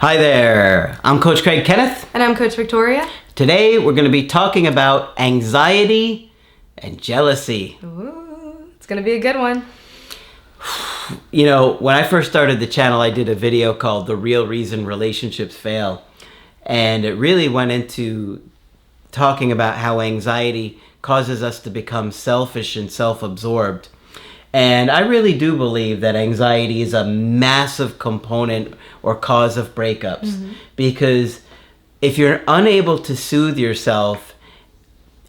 Hi there, I'm Coach Craig Kenneth. And I'm Coach Victoria. Today we're going to be talking about anxiety and jealousy. Ooh, it's going to be a good one. You know, when I first started the channel, I did a video called The Real Reason Relationships Fail. And it really went into talking about how anxiety causes us to become selfish and self-absorbed. And I really do believe that anxiety is a massive component or cause of breakups. Because if you're unable to soothe yourself,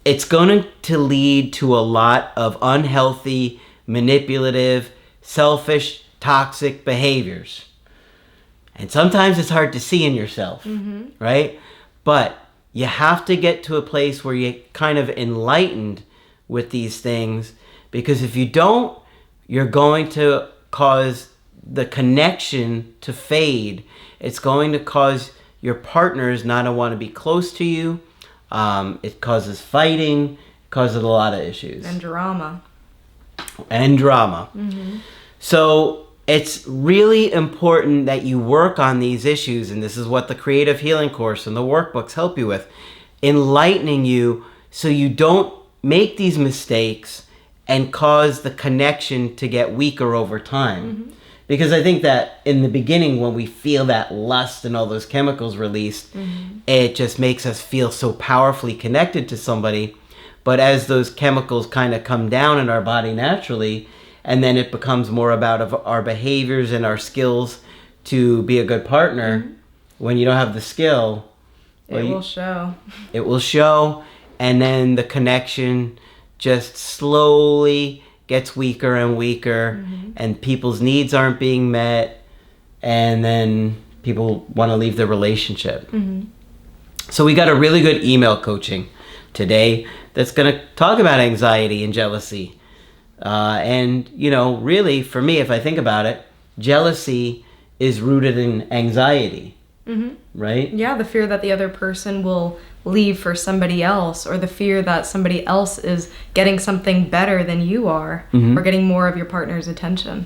it's going to lead to a lot of unhealthy, manipulative, selfish, toxic behaviors. And sometimes it's hard to see in yourself, right? But you have to get to a place where you're kind of enlightened with these things, because if you don't, you're going to cause the connection to fade. It's going to cause your partners not to want to be close to you. It causes fighting, it causes a lot of issues. And drama. So it's really important that you work on these issues, and this is what the Creative Healing course and the workbooks help you with, enlightening you so you don't make these mistakes and cause the connection to get weaker over time. Because I think that in the beginning, when we feel that lust and all those chemicals released, it just makes us feel so powerfully connected to somebody. But as those chemicals kind of come down in our body naturally, and then it becomes more about our behaviors and our skills to be a good partner, when you don't have the skill, It will show. It will show, and then the connection just slowly gets weaker and weaker, and people's needs aren't being met, and then people want to leave the relationship. So we got a really good email coaching today that's going to talk about anxiety and jealousy. And, you know, really, for me, if I think about it, jealousy is rooted in anxiety, right? Yeah, the fear that the other person will leave for somebody else, or the fear that somebody else is getting something better than you are, or getting more of your partner's attention.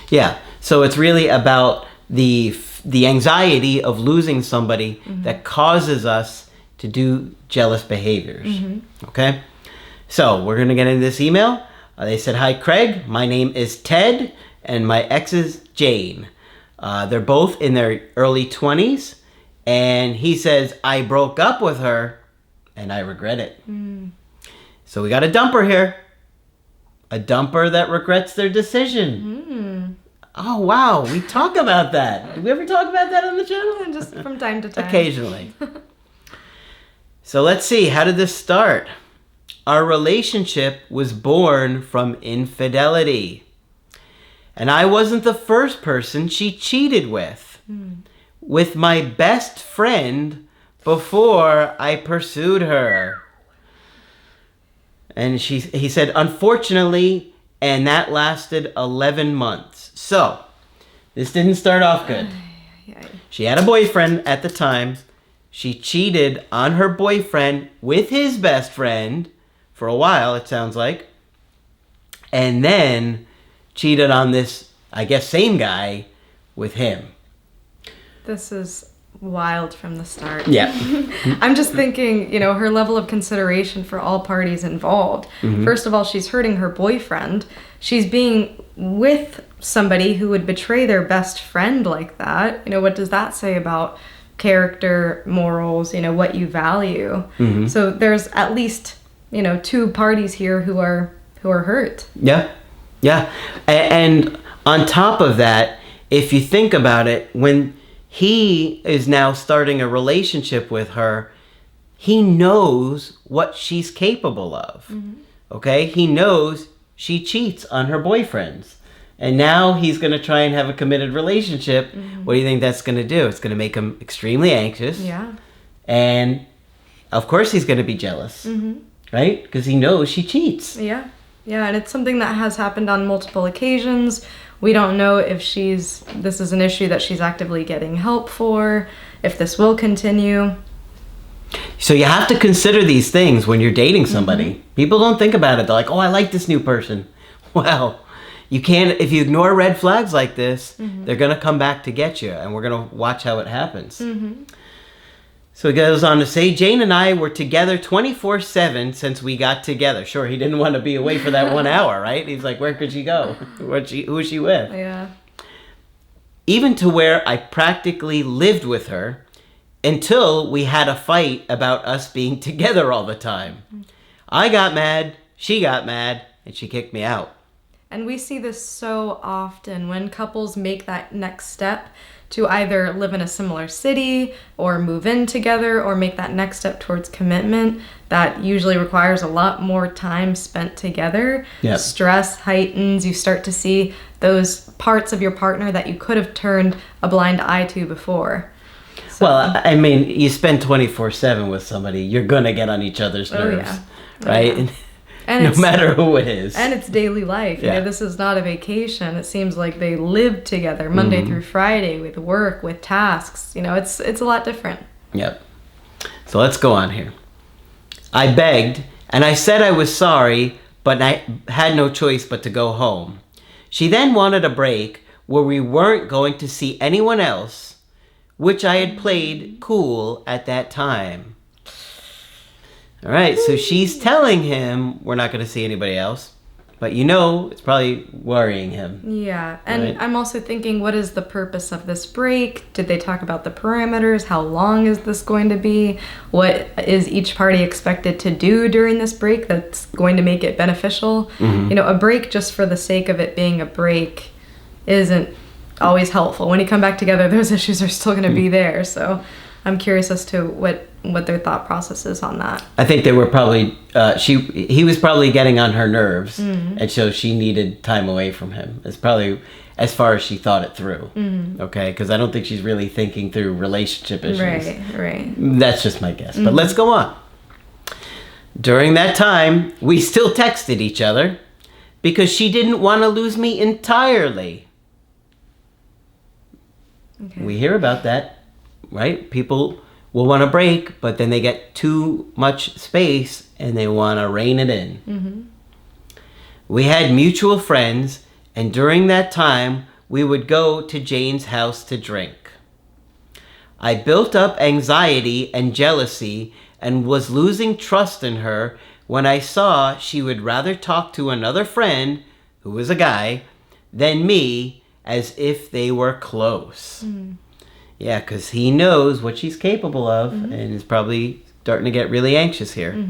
Yeah, so it's really about the anxiety of losing somebody that causes us to do jealous behaviors. Okay, so we're gonna get into this email. They said, "Hi Craig, my name is Ted and my ex is Jane. They're both in their early 20s. And he says, I broke up with her and I regret it." So we got a dumper here. A dumper that regrets their decision. Oh, wow. We talk about that. Do we ever talk about that on the channel? Just from time to time. Occasionally. So let's see. How did this start? Our relationship was born from infidelity. And I wasn't the first person she cheated with my best friend before I pursued her. And he said, unfortunately, and that lasted 11 months. So, this didn't start off good. She had a boyfriend at the time. She cheated on her boyfriend with his best friend for a while, it sounds like. And then cheated on this, I guess, same guy with him. This is wild from the start. Yeah. I'm just thinking, you know, her level of consideration for all parties involved. First of all, she's hurting her boyfriend. She's being with somebody who would betray their best friend like that. You know, what does that say about character, morals, you know, what you value? So there's at least, you know, two parties here who are hurt. Yeah. Yeah. And on top of that, if you think about it, when he is now starting a relationship with her, he knows what she's capable of. Okay? He knows she cheats on her boyfriends. And now he's going to try and have a committed relationship. What do you think that's going to do? It's going to make him extremely anxious. Yeah. And of course he's going to be jealous. Right? Because he knows she cheats. Yeah. Yeah, and it's something that has happened on multiple occasions. We don't know if this is an issue that she's actively getting help for, if this will continue. So you have to consider these things when you're dating somebody. People don't think about it. They're like, oh, I like this new person. Well, You can't, if you ignore red flags like this, they're going to come back to get you, and we're going to watch how it happens. So he goes on to say, Jane and I were together 24/7 since we got together. Sure, he didn't want to be away for that 1 hour, right? He's like, where could she go? Who is she with? Yeah. Even to where I practically lived with her until we had a fight about us being together all the time. I got mad, she got mad, and she kicked me out. And we see this so often when couples make that next step to either live in a similar city or move in together or make that next step towards commitment. That usually requires a lot more time spent together. Yep. Stress heightens. You start to see those parts of your partner that you could have turned a blind eye to before. So, Well, I mean, you spend 24/7 with somebody, you're going to get on each other's nerves, right? Yeah. And no matter who it is. And it's daily life. Yeah. You know, this is not a vacation. It seems like they live together Monday through Friday with work, with tasks. You know, it's a lot different. Yep. So let's go on here. I begged, and I said I was sorry, but I had no choice but to go home. She then wanted a break where we weren't going to see anyone else, which I had played cool at that time. All right, so she's telling him we're not going to see anybody else, but it's probably worrying him. Yeah, and Right. I'm also thinking, what is the purpose of this break? Did they talk about the parameters? How long is this going to be? What is each party expected to do during this break that's going to make it beneficial? You know, a break just for the sake of it being a break isn't always helpful. When you come back together, those issues are still going to be there. So I'm curious as to what their thought process is on that. I think they were probably he was probably getting on her nerves, and so she needed time away from him. It's probably as far as she thought it through. Okay, because I don't think she's really thinking through relationship issues. Right. That's just my guess. But let's go on. During that time, we still texted each other because she didn't want to lose me entirely. Okay. We hear about that, right? People will want a break, but then they get too much space and they want to rein it in. We had mutual friends, and during that time, we would go to Jane's house to drink. I built up anxiety and jealousy and was losing trust in her when I saw she would rather talk to another friend, who was a guy, than me, as if they were close. Yeah, because he knows what she's capable of and is probably starting to get really anxious here.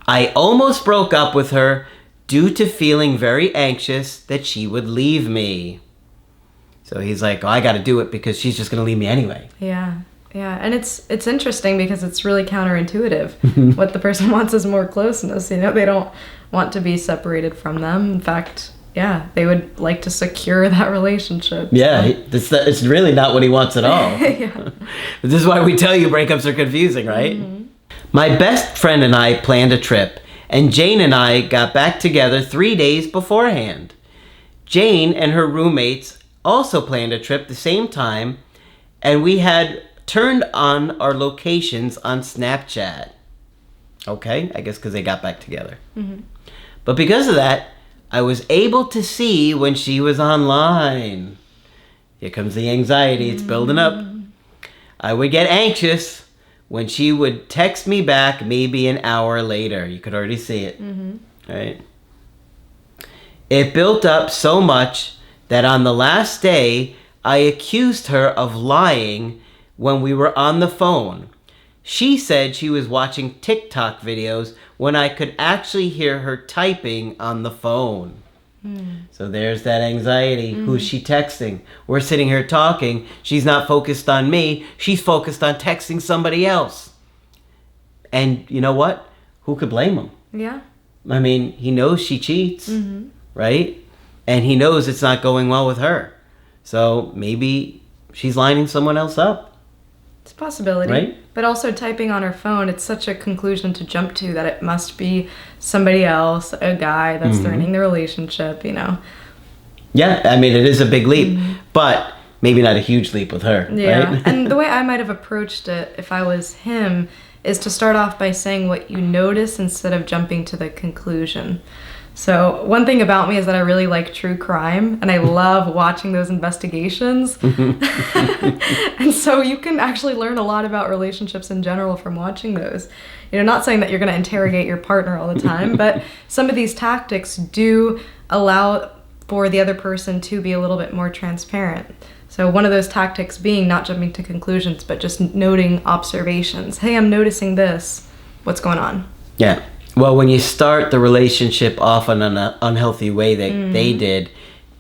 I almost broke up with her due to feeling very anxious that she would leave me. So he's like, I got to do it because she's just going to leave me anyway. Yeah, and it's interesting because it's really counterintuitive. What the person wants is more closeness. You know, they don't want to be separated from them. In fact, yeah, they would like to secure that relationship. Yeah, it's really not what he wants at all. Yeah. This is why we tell you breakups are confusing, right? My best friend and I planned a trip, and Jane and I got back together 3 days beforehand. Jane and her roommates also planned a trip the same time, and we had turned on our locations on Snapchat. Okay, I guess because they got back together. But because of that, I was able to see when she was online. Here comes the anxiety. It's building up. I would get anxious when she would text me back maybe an hour later. You could already see it. Right? It built up so much that on the last day, I accused her of lying when we were on the phone. She said she was watching TikTok videos when I could actually hear her typing on the phone. So there's that anxiety. Who's she texting? We're sitting here talking. She's not focused on me. She's focused on texting somebody else. And you know what? Who could blame him? Yeah. I mean, he knows she cheats, right? And he knows it's not going well with her. So maybe she's lining someone else up. It's a possibility. Right? But also typing on her phone, it's such a conclusion to jump to that it must be somebody else, a guy that's threatening the relationship, you know. Yeah, I mean, it is a big leap, but maybe not a huge leap with her, Yeah. right? And the way I might have approached it if I was him is to start off by saying what you notice instead of jumping to the conclusion. So one thing about me is that I really like true crime, and I love watching those investigations. And so you can actually learn a lot about relationships in general from watching those. Not saying that you're going to interrogate your partner all the time, but some of these tactics do allow for the other person to be a little bit more transparent. So one of those tactics being not jumping to conclusions, but just noting observations. Hey, I'm noticing this. What's going on? Yeah. Well, when you start the relationship off in an unhealthy way that they did,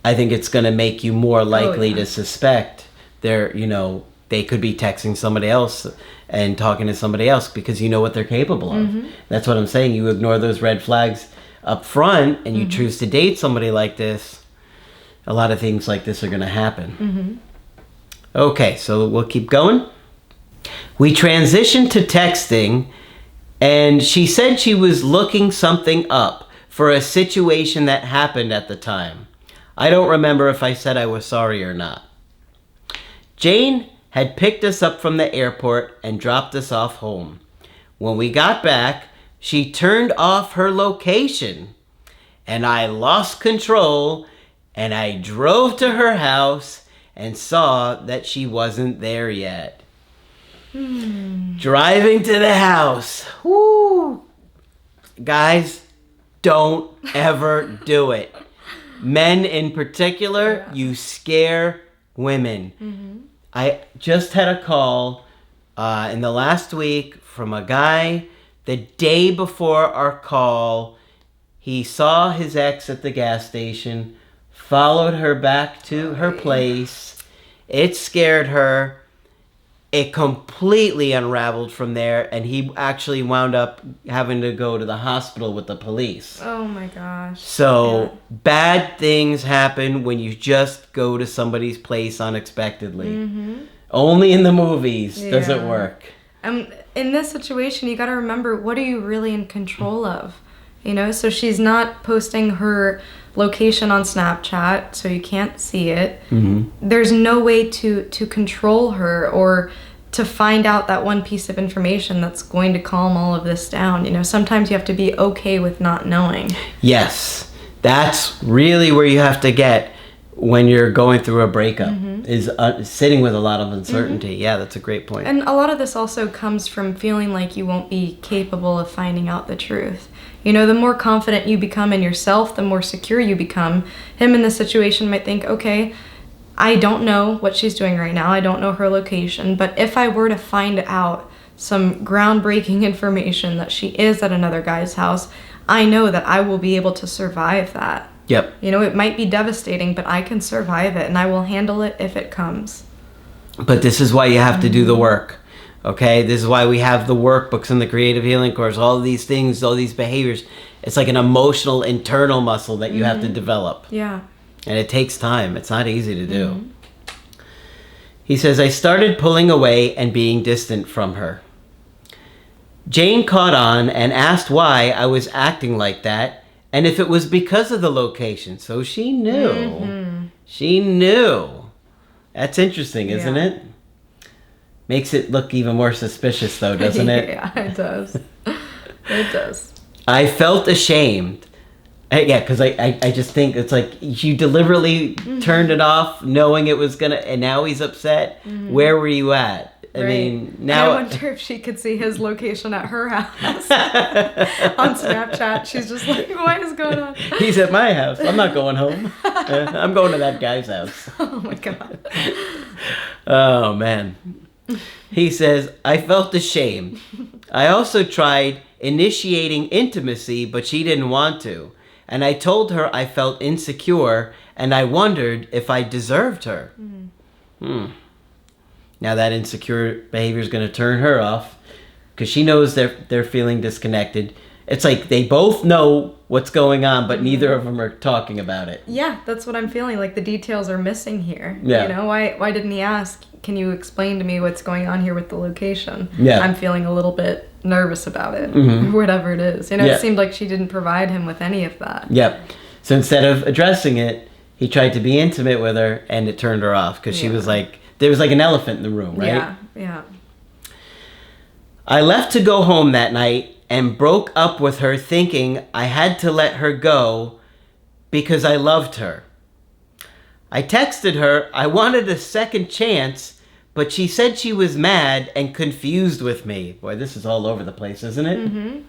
I think it's going to make you more likely to suspect they could be texting somebody else and talking to somebody else because you know what they're capable of. That's what I'm saying. You ignore those red flags up front and you choose to date somebody like this, a lot of things like this are going to happen. Okay, so we'll keep going. We transitioned to texting, and she said she was looking something up for a situation that happened at the time. I don't remember if I said I was sorry or not. Jane had picked us up from the airport and dropped us off home. When we got back, she turned off her location, and I lost control, and I drove to her house and saw that she wasn't there yet. Driving to the house. Woo! Guys, don't ever do it. Men in particular, you scare women. I just had a call in the last week from a guy. The day before our call, he saw his ex at the gas station, followed her back to her place. It scared her. It completely unraveled from there, and he actually wound up having to go to the hospital with the police. Oh my gosh. So bad things happen when you just go to somebody's place unexpectedly. Only in the movies does it work. In this situation, you got to remember, what are you really in control of? So she's not posting her location on Snapchat, so you can't see it. There's no way to control her or to find out that one piece of information that's going to calm all of this down. Sometimes you have to be okay with not knowing. Yes, that's really where you have to get when you're going through a breakup, is sitting with a lot of uncertainty. Yeah, that's a great point. And a lot of this also comes from feeling like you won't be capable of finding out the truth. The more confident you become in yourself, the more secure you become. Him in this situation might think, okay, I don't know what she's doing right now. I don't know her location. But if I were to find out some groundbreaking information that she is at another guy's house, I know that I will be able to survive that. Yep. It might be devastating, but I can survive it, and I will handle it if it comes. But this is why you have to do the work. Okay, this is why we have the workbooks and the creative healing course, all these things, all these behaviors. It's like an emotional internal muscle that you have to develop. Yeah. And it takes time. It's not easy to do. He says, I started pulling away and being distant from her. Jane caught on and asked why I was acting like that and if it was because of the location. So she knew. She knew. That's interesting, isn't it? Makes it look even more suspicious, though, doesn't it? Yeah, it does. It does. I felt ashamed. Yeah, because I just think it's like you deliberately turned it off knowing it was going to, and now he's upset. Where were you at? I mean, now... I wonder if she could see his location at her house on Snapchat. She's just like, what is going on? He's at my house. I'm not going home. I'm going to that guy's house. Oh, my God. Oh, man. He says, I felt ashamed. I also tried initiating intimacy, but she didn't want to. And I told her I felt insecure, and I wondered if I deserved her. Now that insecure behavior is going to turn her off, because she knows they're feeling disconnected. It's like they both know what's going on, but neither of them are talking about it. Yeah, that's what I'm feeling. Like the details are missing here. Yeah. Why didn't he ask, can you explain to me what's going on here with the location? Yeah. I'm feeling a little bit nervous about it. Whatever it is. It seemed like she didn't provide him with any of that. Yep. So instead of addressing it, he tried to be intimate with her, and it turned her off because she was like, there was like an elephant in the room, right? Yeah. I left to go home that night, and broke up with her thinking I had to let her go because I loved her. I texted her I wanted a second chance, but she said she was mad and confused with me. Boy, this is all over the place, isn't it? Mm-hmm.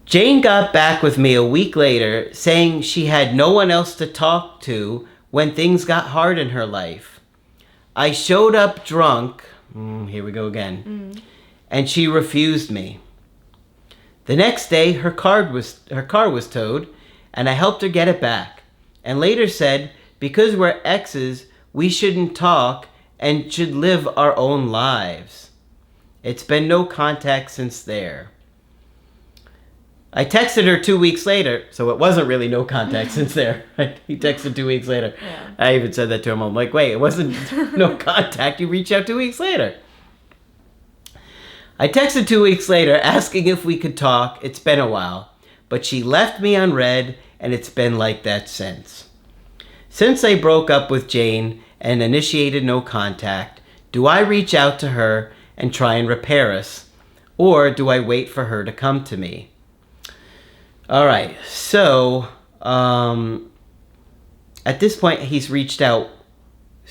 Jane got back with me a week later saying she had no one else to talk to when things got hard in her life. I showed up drunk, here we go again, and she refused me. The next day, her car was towed, and I helped her get it back, and later said, because we're exes, we shouldn't talk and should live our own lives. It's been no contact since there. I texted her 2 weeks later, so it wasn't really no contact since there. Right? He texted 2 weeks later. Yeah. I even said that to him. I'm like, wait, it wasn't no contact. You reached out 2 weeks later. I texted 2 weeks later asking if we could talk. It's been a while. But she left me unread, and it's been like that since. Since I broke up with Jane and initiated no contact, do I reach out to her and try and repair us? Or do I wait for her to come to me? All right, so at this point, he's reached out,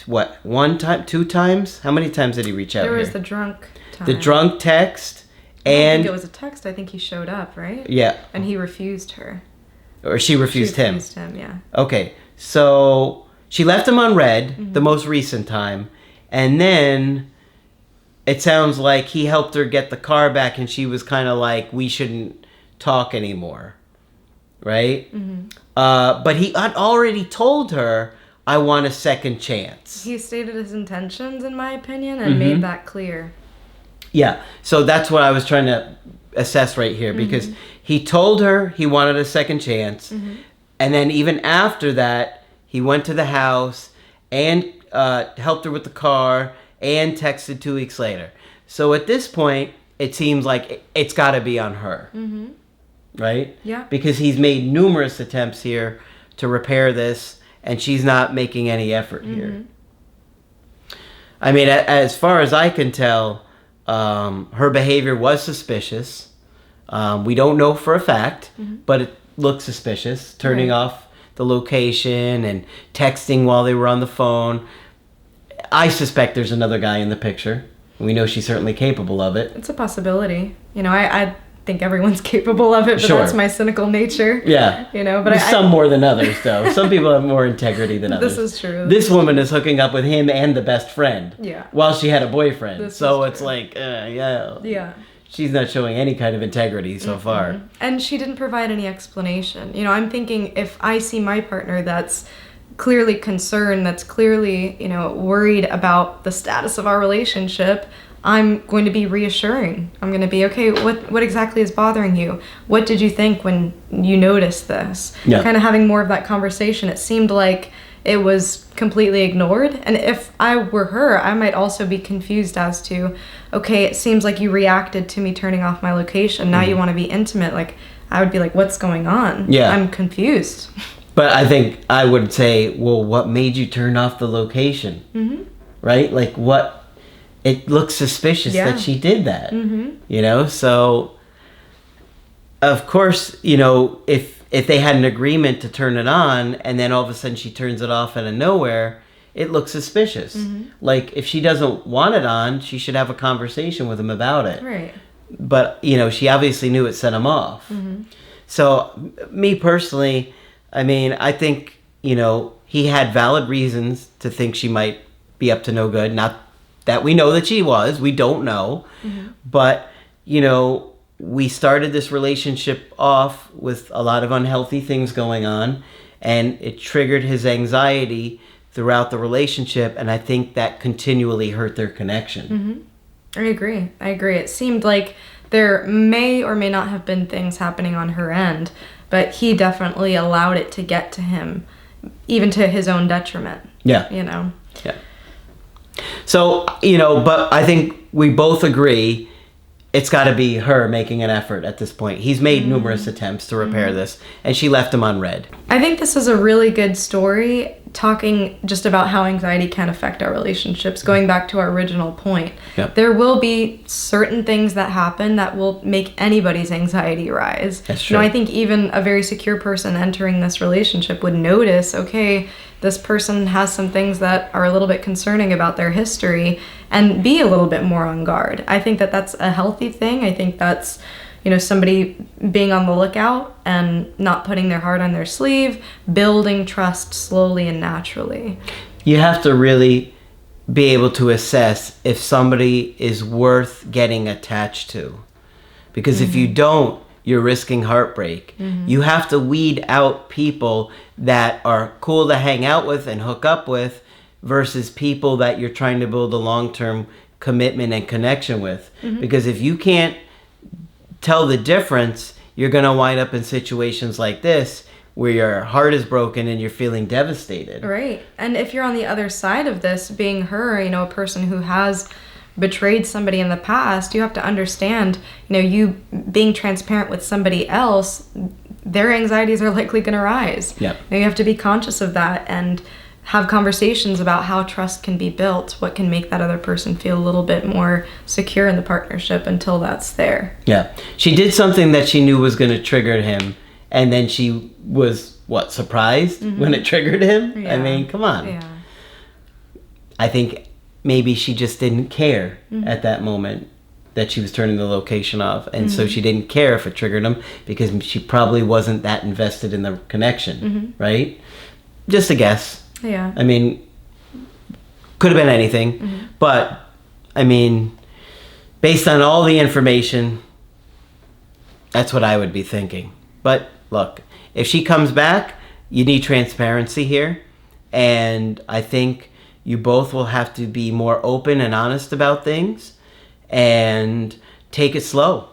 what, 1 time, 2 times? How many times did he reach out There was here? the drunk time. The drunk text, I don't and... think it was a text. I think he showed up, right? Yeah. And he refused her. Or she refused him. She refused him, yeah. Okay, so she left him unread, the most recent time, and then it sounds like he helped her get the car back, and she was kind of like, we shouldn't talk anymore. Right? Mm-hmm. But he had already told her, I want a second chance. He stated his intentions, in my opinion, and made that clear. Yeah, so that's what I was trying to assess right here, because he told her he wanted a second chance, and then even after that, he went to the house and helped her with the car and texted 2 weeks later. So at this point, it seems like it's got to be on her. Mm-hmm. Right? Yeah. Because he's made numerous attempts here to repair this, and she's not making any effort here. I mean, as far as I can tell, her behavior was suspicious. We don't know for a fact, but it looked suspicious. Turning off the location and texting while they were on the phone. I suspect there's another guy in the picture. We know she's certainly capable of it. It's a possibility. You know, I think everyone's capable of it, but Sure. that's my cynical nature. Yeah. You know, but some more than others, though. Some people have more integrity than others. This is true. This woman is hooking up with him and the best friend. Yeah. While she had a boyfriend. This So is it's true. like, yeah. Yeah. She's not showing any kind of integrity so far. And she didn't provide any explanation. You know, I'm thinking if I see my partner that's clearly concerned, that's clearly, you know, worried about the status of our relationship, I'm going to be reassuring. I'm going to be, okay, what exactly is bothering you? What did you think when you noticed this? Yeah. Kind of having more of that conversation. It seemed like it was completely ignored. And if I were her, I might also be confused as to, okay, it seems like you reacted to me turning off my location. Now you want to be intimate. Like, I would be like, what's going on? Yeah. I'm confused. But I think I would say, well, what made you turn off the location? Mm-hmm. Right? Like, what... It looks suspicious that she did that, you know? So, of course, you know, if they had an agreement to turn it on and then all of a sudden she turns it off out of nowhere, it looks suspicious. Like, if she doesn't want it on, she should have a conversation with him about it. Right. But, you know, she obviously knew it set him off. So, me personally, I mean, I think, you know, he had valid reasons to think she might be up to no good. Not that we know that she was. We don't know. But, you know, we started this relationship off with a lot of unhealthy things going on. And it triggered his anxiety throughout the relationship. And I think that continually hurt their connection. I agree. It seemed like there may or may not have been things happening on her end, but he definitely allowed it to get to him, even to his own detriment. Yeah. You know? Yeah. So, you know, but I think we both agree it's got to be her making an effort at this point. He's made numerous attempts to repair this, and she left him unread. I think this is a really good story talking just about how anxiety can affect our relationships, going back to our original point. Yep. There will be certain things that happen that will make anybody's anxiety rise. That's true. I think even a very secure person entering this relationship would notice, okay, this person has some things that are a little bit concerning about their history, and be a little bit more on guard. I think that that's a healthy thing. I think that's, somebody being on the lookout and not putting their heart on their sleeve, building trust slowly and naturally. You have to really be able to assess if somebody is worth getting attached to. Because if you don't, you're risking heartbreak. You have to weed out people that are cool to hang out with and hook up with versus people that you're trying to build a long-term commitment and connection with. Because if you can't tell the difference, you're going to wind up in situations like this where your heart is broken and you're feeling devastated. Right. And if you're on the other side of this, being her, a person who has betrayed somebody in the past, you have to understand, you being transparent with somebody else, their anxieties are likely going to rise. Yep. You have to be conscious of that and have conversations about how trust can be built, what can make that other person feel a little bit more secure in the partnership until that's there. Yeah. She did something that she knew was going to trigger him, and then she was, surprised when it triggered him? Yeah. I mean, come on. Yeah. I think maybe she just didn't care at that moment that she was turning the location off. And so she didn't care if it triggered him because she probably wasn't that invested in the connection, right? Just a guess. Yeah. I mean, could have been anything. But, I mean, based on all the information, that's what I would be thinking. But, look, if she comes back, you need transparency here. And I think you both will have to be more open and honest about things and take it slow,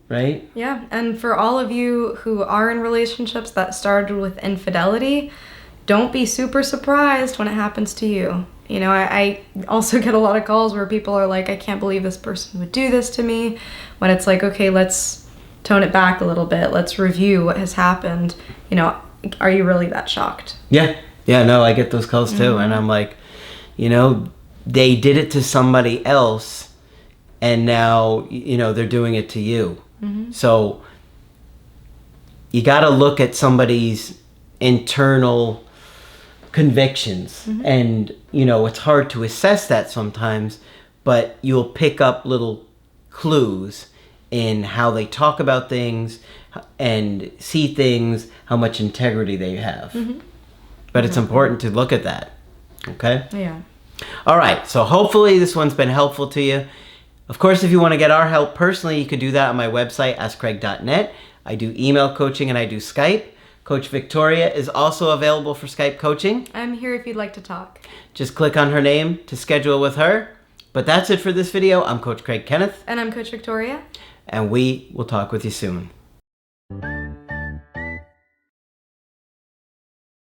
right? Yeah, and for all of you who are in relationships that started with infidelity, don't be super surprised when it happens to you. I also get a lot of calls where people are like, I can't believe this person would do this to me. When it's like, okay, let's tone it back a little bit. Let's review what has happened. Are you really that shocked? Yeah. Yeah, no, I get those calls too. And I'm like, they did it to somebody else and now, they're doing it to you. So you got to look at somebody's internal convictions. And, it's hard to assess that sometimes, but you'll pick up little clues in how they talk about things and see things, how much integrity they have. But it's important to look at that. Okay? Yeah. All right. So hopefully this one's been helpful to you. Of course, if you want to get our help personally, you could do that on my website, askcraig.net. I do email coaching and I do Skype. Coach Victoria is also available for Skype coaching. I'm here if you'd like to talk. Just click on her name to schedule with her. But that's it for this video. I'm Coach Craig Kenneth. And I'm Coach Victoria. And we will talk with you soon.